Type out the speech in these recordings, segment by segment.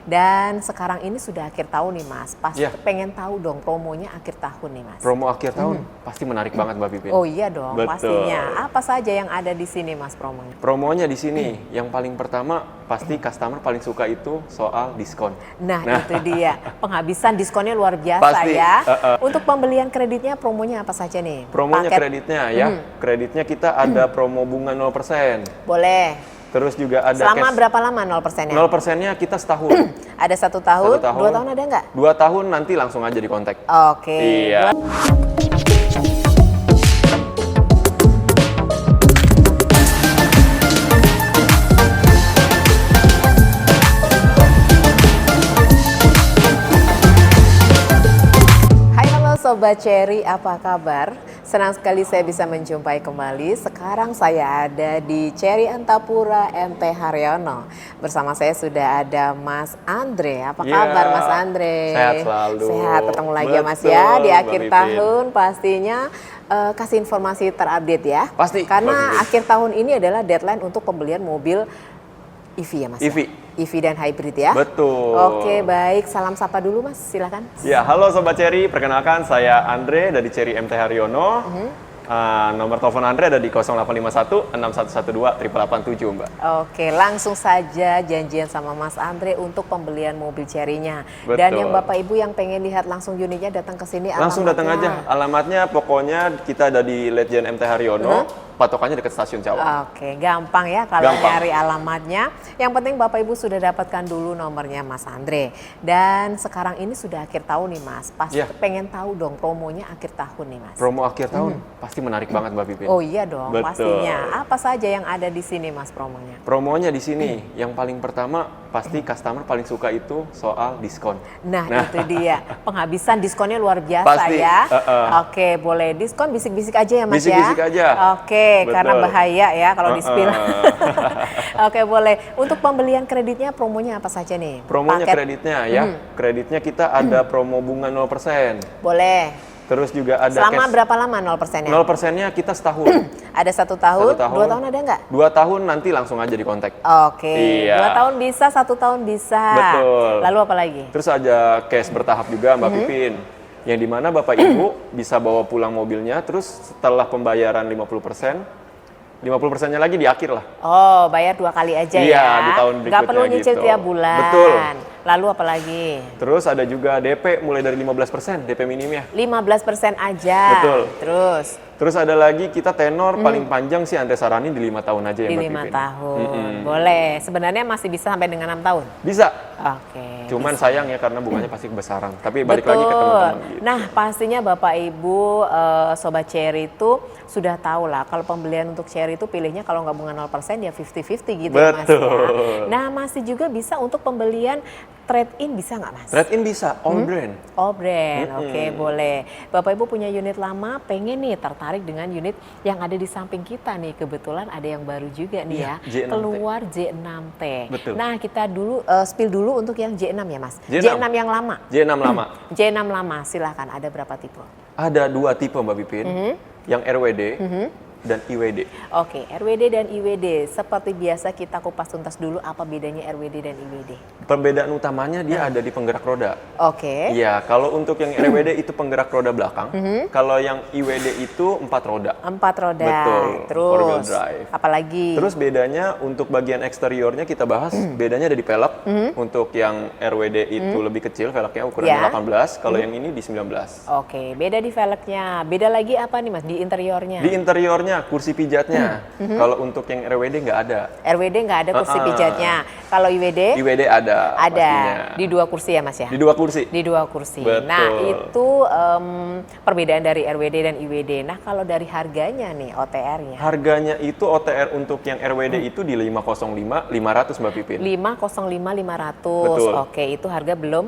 Dan sekarang ini sudah akhir tahun nih Mas. Pasti Iya. pengen tahu dong promonya akhir tahun nih Mas. Promo akhir tahun pasti menarik banget Mbak Pipin. Oh iya dong, Betul. pastinya. Apa saja yang ada di sini Mas promonya? Promonya di sini yang paling pertama pasti customer paling suka itu soal diskon. Nah, itu dia. Penghabisan diskonnya luar biasa Pasti, ya. Untuk pembelian kreditnya promonya apa saja nih? Promonya Paket- kreditnya ya. Kreditnya kita ada promo bunga 0%. Boleh. Terus juga ada Selama cash berapa lama 0%-nya? 0%-nya kita setahun. Ada 1 tahun, 1 tahun. 2 tahun ada nggak? 2 tahun nanti langsung aja di kontak. Oke. Iya. Hai halo Sobat Cherry, apa kabar? Senang sekali saya bisa menjumpai kembali. Sekarang saya ada di Cherry Antapura MT Haryono. Bersama saya sudah ada Mas Andre. Apa Iya, kabar Mas Andre? sehat selalu. Sehat, ketemu lagi ya Mas Betul, ya. Di Mbak akhir Pipin. tahun pastinya kasih informasi terupdate ya. Pasti, Mbak Karena Pipin. akhir tahun ini adalah deadline untuk pembelian mobil EV ya Mas? EV. Ya? EV dan hybrid ya? Betul. Oke baik, salam sapa dulu Mas, silakan. Ya, halo Sobat Cherry, perkenalkan saya Andre dari Cherry MT Haryono. Nomor telepon Andre ada di 0851 6112 887 Mbak. Oke, langsung saja janjian sama Mas Andre untuk pembelian mobil Cherry-nya. Betul. Dan yang Bapak Ibu yang pengen lihat langsung unitnya datang ke sini. Langsung datang aja, alamatnya pokoknya kita ada di Legend MT Haryono, patokannya dekat stasiun Cawang. Oke, gampang ya kalau Gampang. nyari alamatnya. Yang penting Bapak Ibu sudah dapatkan dulu nomornya Mas Andre. Dan sekarang ini sudah akhir tahun nih Mas. Pasti Iya. pengen tahu dong promonya akhir tahun nih Mas. Promo akhir tahun pasti menarik banget Mbak Pipin. Oh iya dong, Betul. pastinya. Apa saja yang ada di sini Mas promonya? Promonya di sini yang paling pertama pasti customer paling suka itu soal diskon. Nah, itu dia. Penghabisan diskonnya luar biasa Pasti, ya. uh-uh. Oke, boleh diskon bisik-bisik aja ya Mas Bisik-bisik ya? aja. Oke, Betul. karena bahaya ya kalau di-spill. Uh-uh. Oke, boleh. Untuk pembelian kreditnya promonya apa saja nih? Promonya Paket- kreditnya ya. Kreditnya kita ada promo bunga 0%. Boleh. Terus juga ada Selama cash berapa lama 0%-nya? 0%-nya kita setahun. Ada 1 tahun, 1 tahun. 2 tahun ada nggak? 2 tahun nanti langsung aja di kontak. Oke, Iya. 2 tahun bisa, 1 tahun bisa. Betul. Lalu apa lagi? Terus ada cash bertahap juga Mbak Pipin. Yang dimana Bapak Ibu bisa bawa pulang mobilnya, terus setelah pembayaran 50%, 50%-nya lagi di akhir lah. Oh, bayar 2 kali aja ya? Iya, di tahun Nggak berikutnya perlu nyicil gitu. tiap bulan. Betul. Lalu apa lagi? Terus ada juga DP mulai dari 15% DP minimnya. 15% aja. Betul. Terus Terus ada lagi kita tenor paling panjang sih Andre saranin di 5 tahun aja ya di Mbak 5 Pipin. tahun. Boleh. Sebenarnya masih bisa sampai dengan 6 tahun. Bisa. Oke. Cuman sayang ya karena bunganya pasti kebesaran. Tapi balik lagi ke teman-teman gitu. Nah, pastinya Bapak Ibu Sobat Cherry itu sudah tahu lah kalau pembelian untuk Cherry itu pilihnya kalau nggak bunga 0% ya 50-50 gitu ya Mas ya. Betul. Nah, masih juga bisa untuk pembelian trade-in bisa nggak Mas? Trade-in bisa, all brand. All brand, oke boleh. Bapak Ibu punya unit lama, pengen nih tertarik dengan unit yang ada di samping kita nih. Kebetulan ada yang baru juga nih Iya, ya, J6T. keluar J6T. Betul. Nah kita dulu spill dulu untuk yang J6 ya Mas. J6. J6 yang lama. J6 lama. J6 lama, silahkan. Ada berapa tipe? Ada 2 tipe Mbak Pipin. Yang RWD dan IWD. Oke, RWD dan IWD. Seperti biasa kita kupas tuntas dulu apa bedanya RWD dan IWD. Perbedaan utamanya dia ada di penggerak roda. Oke. Iya, kalau untuk yang RWD itu penggerak roda belakang. Kalau yang IWD itu 4 roda. 4 roda. Betul, four-wheel Terus drive. apalagi? Terus bedanya untuk bagian eksteriornya kita bahas, bedanya ada di velg. Untuk yang RWD itu lebih kecil, velgnya ukurannya Ya. 18, kalau yang ini di 19. Oke, beda di velgnya. Beda lagi apa nih Mas di interiornya? Di interiornya, kursi pijatnya. Kalau untuk yang RWD nggak ada. RWD nggak ada kursi pijatnya. Kalau IWD? IWD ada. Ada. Pastinya. Di 2 kursi ya Mas ya? Di 2 kursi. Di 2 kursi. Betul. Nah itu perbedaan dari RWD dan IWD. Nah kalau dari harganya nih OTR-nya? Harganya itu OTR untuk yang RWD itu di 505 500 Mbak Pipin. 505 500. Betul. Oke, itu harga belum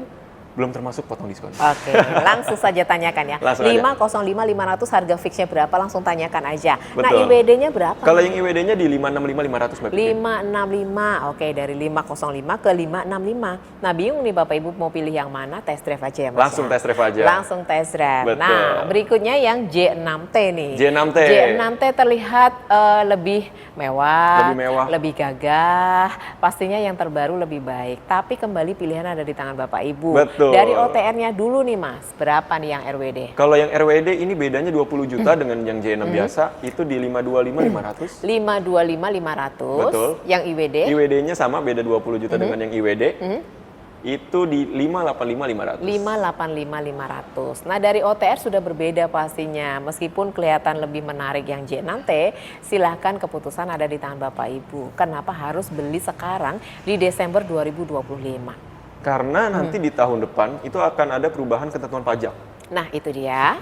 Belum termasuk potong diskon. Oke, langsung saja tanyakan ya. Langsung aja. 505.500 harga fixnya berapa? Langsung tanyakan aja. Nah, Betul. IWD-nya berapa? Kalau yang IWD-nya di 565.500 Mbak Pipin. 565, oke, dari 505 ke 565. Nah, bingung nih Bapak Ibu mau pilih yang mana? Test drive aja ya Mas. Langsung test drive aja. Langsung test drive. Betul. Nah, berikutnya yang J6T nih. J6T. J6T terlihat lebih mewah, lebih gagah. Pastinya yang terbaru lebih baik. Tapi kembali pilihan ada di tangan Bapak Ibu. Betul. Dari OTR-nya dulu nih Mas, berapa nih yang RWD? Kalau yang RWD ini bedanya 20 juta dengan yang J6 biasa, itu di 525.500. 525.500. Betul. Yang IWD? IWD-nya sama, beda 20 juta dengan yang IWD. Itu di 585.500. 585.500. Nah, dari OTR sudah berbeda pastinya. Meskipun kelihatan lebih menarik yang J6T, silahkan keputusan ada di tangan Bapak Ibu. Kenapa harus beli sekarang di Desember 2025? Karena nanti di tahun depan itu akan ada perubahan ketentuan pajak. Nah, itu dia.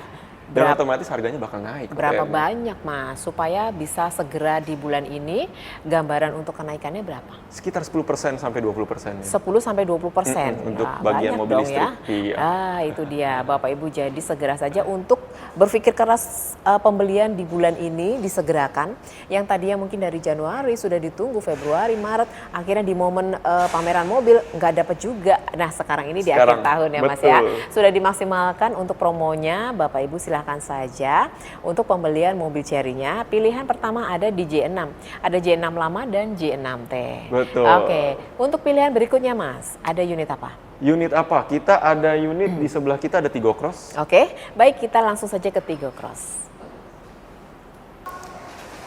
Dan otomatis harganya bakal naik. Berapa OTR-nya. banyak Mas? Supaya bisa segera di bulan ini, gambaran untuk kenaikannya berapa? Sekitar 10% sampai 20%. 10 sampai 20%. Untuk Wah, bagian banyak mobil dong listrik. ya. Iya. Itu dia Bapak Ibu, jadi segera saja untuk berpikir keras pembelian di bulan ini disegerakan. Yang tadinya mungkin dari Januari sudah ditunggu Februari, Maret, akhirnya di momen pameran mobil nggak dapat juga. Nah, sekarang ini di akhir tahun ya Mas ya. Sudah dimaksimalkan untuk promonya. Bapak Ibu silahkan saja untuk pembelian mobil Chery-nya. Pilihan pertama ada di J6. Ada J6 lama dan J6T. Betul. Oke, untuk pilihan berikutnya Mas, ada unit apa? Unit apa? Kita ada unit di sebelah kita ada Tigo Cross. Oke, baik, kita langsung saja ke Tigo Cross.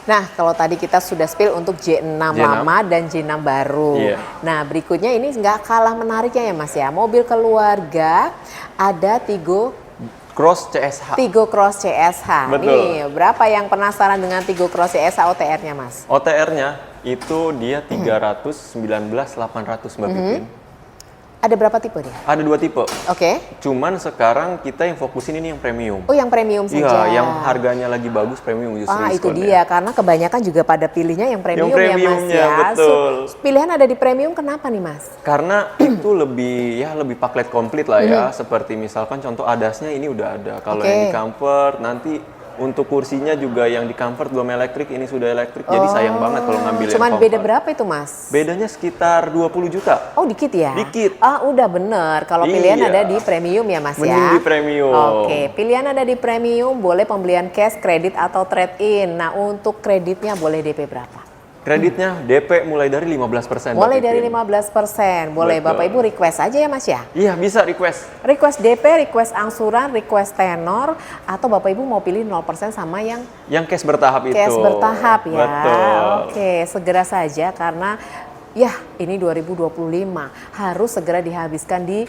Nah, kalau tadi kita sudah spill untuk J6 lama dan J6 baru. Iya. Nah, berikutnya ini nggak kalah menariknya ya Mas ya. Mobil keluarga ada Tigo Cross CSH. Tigo Cross CSH. Betul. Nih, berapa yang penasaran dengan Tigo Cross CSH OTR-nya Mas? OTR-nya itu dia 319.800 Mbak Pipin. Ada berapa tipe dia? Ada 2 tipe. Oke. Cuman sekarang kita yang fokusin ini yang premium. Oh, yang premium saja. Iya, yang harganya lagi bagus premium justru. Itu diskonnya. dia, karena kebanyakan juga pada pilihnya yang premium, Yang ya Mas premiumnya, ya. betul. Pilihan ada di premium, kenapa nih Mas? Karena itu lebih paket komplit lah ya. Seperti misalkan contoh ADAS-nya ini udah ada. Kalau yang di comfort nanti untuk kursinya juga yang di comfort belum elektrik, ini sudah elektrik. Jadi sayang banget kalau ngambil yang Cuman comfort. beda berapa itu Mas? Bedanya sekitar 20 juta. Oh, dikit ya? Dikit. Udah bener. Kalau pilihan Iya. ada di premium ya Mas Mending ya? di premium. Oke, pilihan ada di premium, boleh pembelian cash, kredit atau trade-in. Nah, untuk kreditnya boleh DP berapa? Kreditnya DP mulai dari 15%. Mulai Mbak dari Pipin. 15%. Boleh Betul. Bapak Ibu request aja ya Mas ya? Iya, bisa request. Request DP, request angsuran, request tenor, atau Bapak Ibu mau pilih 0% sama yang Yang cash bertahap itu. cash bertahap ya. Betul. Oke, segera saja karena ya ini 2025 harus segera dihabiskan di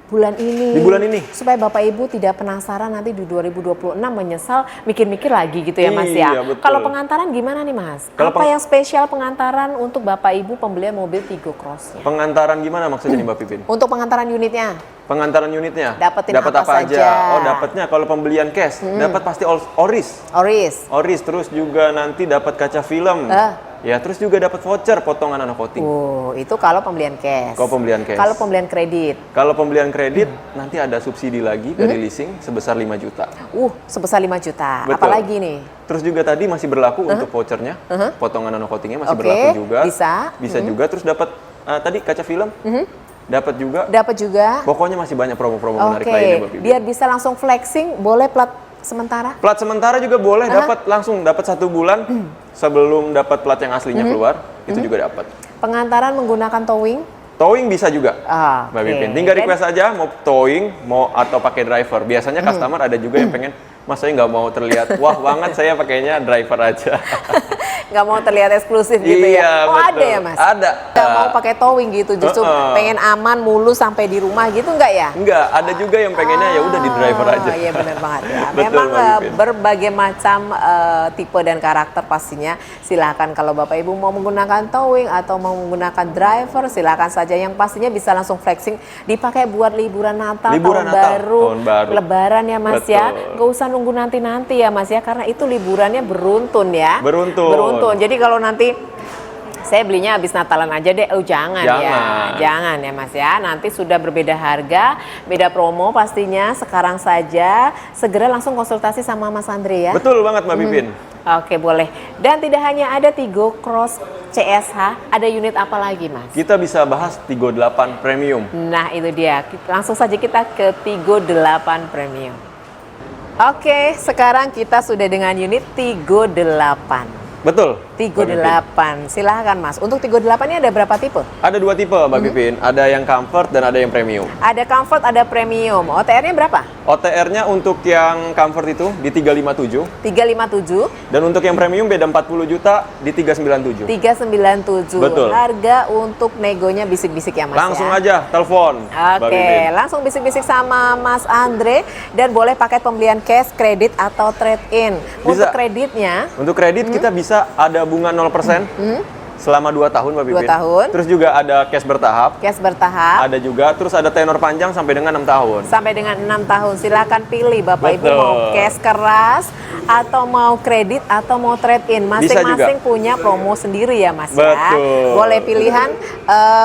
bulan ini. Di bulan ini. Supaya Bapak Ibu tidak penasaran nanti di 2026 menyesal mikir-mikir lagi gitu ya Mas ya. Iya, betul. Kalau pengantaran gimana nih Mas? Kalau Apa yang spesial pengantaran untuk Bapak Ibu pembelian mobil Tigo Cross-nya? Pengantaran gimana maksudnya nih Mbak Pipin? Untuk pengantaran unitnya? Pengantaran unitnya? Dapetin Dapat apa apa saja? aja? Oh, dapatnya kalau pembelian cash, dapat pasti Oris. Oris. Oris, terus juga nanti dapat kaca film. Ya, terus juga dapat voucher potongan nano coating. Itu kalau pembelian cash. Kalau pembelian cash. Kalau pembelian kredit? Kalau pembelian kredit nanti ada subsidi lagi dari leasing sebesar 5 juta. Sebesar 5 juta. Betul. Apalagi nih? Terus juga tadi masih berlaku untuk vouchernya, potongan nano coatingnya masih berlaku juga. Bisa juga. Terus dapat tadi kaca film, dapat juga. Dapat juga. Pokoknya masih banyak promo-promo menarik lainnya, Mbak Pipin. Biar bisa langsung flexing, boleh plat sementara? Plat sementara juga boleh, dapat langsung dapat 1 bulan sebelum dapat plat yang aslinya keluar, itu juga dapat. Pengantaran menggunakan towing? Towing bisa juga, Mbak Oke. Pipin. Tinggal request aja mau towing, mau atau pakai driver. Biasanya customer ada juga yang pengen, Mas saya nggak mau terlihat wah banget, saya pakainya driver aja. Nggak mau terlihat eksklusif gitu ya? Iya, Oh betul. ada ya Mas? Ada. Nggak mau pakai towing gitu, justru pengen aman mulu sampai di rumah gitu nggak ya? Enggak, ada juga yang pengennya ya udah di driver aja. Iya benar banget ya. Betul, Memang Mbak Pipin. berbagai macam tipe dan karakter pastinya. Silakan kalau Bapak Ibu mau menggunakan towing atau mau menggunakan driver, silakan saja. Yang pastinya bisa langsung flexing, dipakai buat liburan Natal, Liburan tahun, Natal, baru, tahun baru. Lebaran ya Mas ya. Betul. Nggak usah nunggu nanti ya Mas ya, karena itu liburannya beruntun ya. Beruntun. Jadi kalau nanti Saya belinya habis Natalan aja deh. Oh jangan ya, jangan ya Mas ya. Nanti sudah berbeda harga, beda promo pastinya. Sekarang saja segera langsung konsultasi sama Mas Andre ya. Betul banget Mbak Pipin. Oke boleh. Dan tidak hanya ada Tigo Cross CSH, ada unit apa lagi Mas? Kita bisa bahas Tigo 8 Premium. Nah itu dia. Langsung saja kita ke Tigo 8 Premium. Oke, sekarang kita sudah dengan unit Tigo 8. Betul. Tigo 8, silahkan Mas. Untuk Tigo 8 ini ada berapa tipe? Ada 2 tipe Mbak Pipin, ada yang comfort dan ada yang premium. Ada comfort, ada premium. OTR-nya berapa? OTR-nya untuk yang comfort itu di 357. 357. Dan untuk yang premium beda 40 juta di 397. 397. Betul. Harga untuk negonya bisik-bisik ya Mas Langsung ya? aja telepon. Oke, langsung bisik-bisik sama Mas Andre dan boleh pakai pembelian cash, kredit atau trade-in. Untuk kreditnya? Untuk kredit kita bisa ada bunga 0% selama 2 tahun Mbak Pipin. 2 tahun. Terus juga ada cash bertahap. Cash bertahap. Ada juga, terus ada tenor panjang sampai dengan 6 tahun. Sampai dengan 6 tahun. Silakan pilih Bapak Ibu Betul. mau cash keras atau mau kredit atau mau trade-in. Masing-masing punya promo sendiri ya Mas ya. Betul. Boleh pilihan,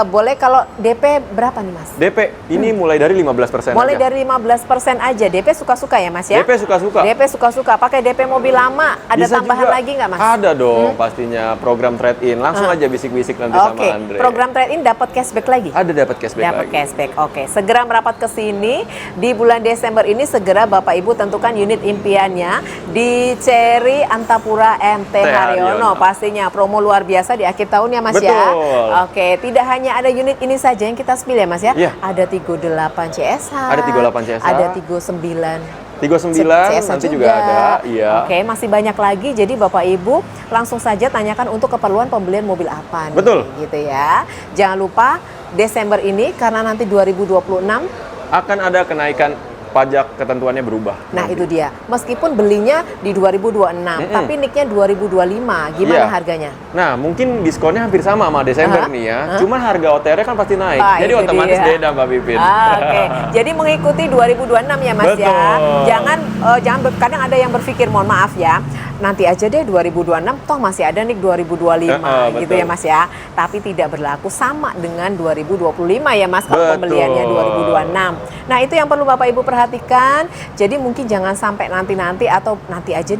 boleh kalau DP berapa nih Mas? DP ini mulai dari 15% Mulai aja. dari 15% aja. DP suka-suka ya Mas ya? DP suka-suka. DP suka-suka. Pakai DP mobil lama, ada Bisa tambahan juga. lagi nggak Mas? Ada dong pastinya program trade-in. Langsung aja bisik-bisik nanti sama Oke, Andre. program trade-in dapat cashback lagi? Ada dapat cashback Dapat lagi. cashback. Oke, segera merapat ke sini di bulan Desember ini. Segera Bapak Ibu tentukan unit impiannya di Cherry Antapura MT Haryono. Pastinya promo luar biasa di akhir tahun ya Mas ya. Betul. Oke, tidak hanya ada unit ini saja yang kita spill ya Mas ya. Iya. Ada Tigo 8 CSH. Ada Tigo 8 CSH. Ada Tigo 9. Tigo 9 CSH nanti juga ada. Iya. Oke, masih banyak lagi. Jadi Bapak Ibu langsung saja tanyakan untuk keperluan pembelian mobil apa nih, Betul. gitu ya. Jangan lupa Desember ini karena nanti 2026 Akan ada kenaikan pajak, ketentuannya berubah. nah itu dia. Meskipun belinya di 2026, tapi nicknya 2025. Gimana Iya. harganya? Nah, mungkin diskonnya hampir sama Desember nih ya. Cuman harga OTR-nya kan pasti naik. Jadi itu otomatis dia. beda Mbak Pipin. Oke. Jadi mengikuti 2026 ya Mas ya. Betul. Jangan kadang ada yang berpikir mohon maaf ya. Nanti aja deh 2026 toh masih ada nih 2025 gitu betul. ya Mas ya. Tapi tidak berlaku sama dengan 2025 ya Mas kalau Betul. pembeliannya 2026. Nah, itu yang perlu Bapak Ibu perhatikan. Jadi mungkin jangan sampai nanti-nanti atau nanti aja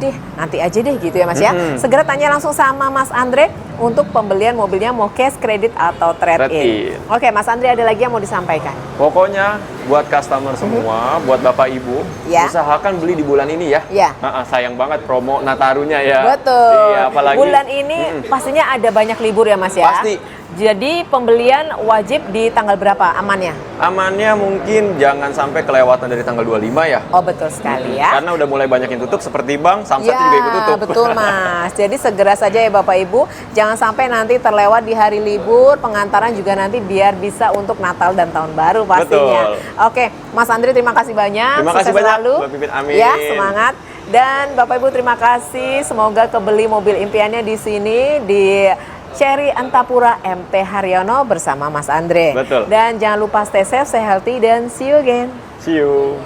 deh gitu ya Mas ya. Segera tanya langsung sama Mas Andre untuk pembelian mobilnya mau cash, kredit atau trade-in. Oke, Mas Andre ada lagi yang mau disampaikan? Pokoknya buat customer semua, buat Bapak Ibu, Ya. usahakan beli di bulan ini ya. Ya. Sayang banget promo Natarunya ya. Betul. Iya, apalagi bulan ini pastinya ada banyak libur ya Mas ya. Pasti. Jadi pembelian wajib di tanggal berapa amannya? Amannya mungkin jangan sampai kelewatan dari tanggal 25 ya. Oh betul sekali ya. Karena udah mulai banyak yang tutup seperti bank, Samsat Ya, juga ikut tutup. betul Mas. Jadi segera saja ya Bapak Ibu, jangan sampai nanti terlewat di hari libur, pengantaran juga nanti biar bisa untuk Natal dan Tahun Baru pastinya. Betul. Oke, Mas Andre terima kasih banyak. Terima kasih Sukses banyak, selalu. Mbak Pipin. Amin. Ya, semangat. Dan Bapak Ibu terima kasih. Semoga kebeli mobil impiannya di sini di Cherry Antapura MT Haryono bersama Mas Andre. Betul. Dan jangan lupa stay safe, stay healthy, dan see you again. See you.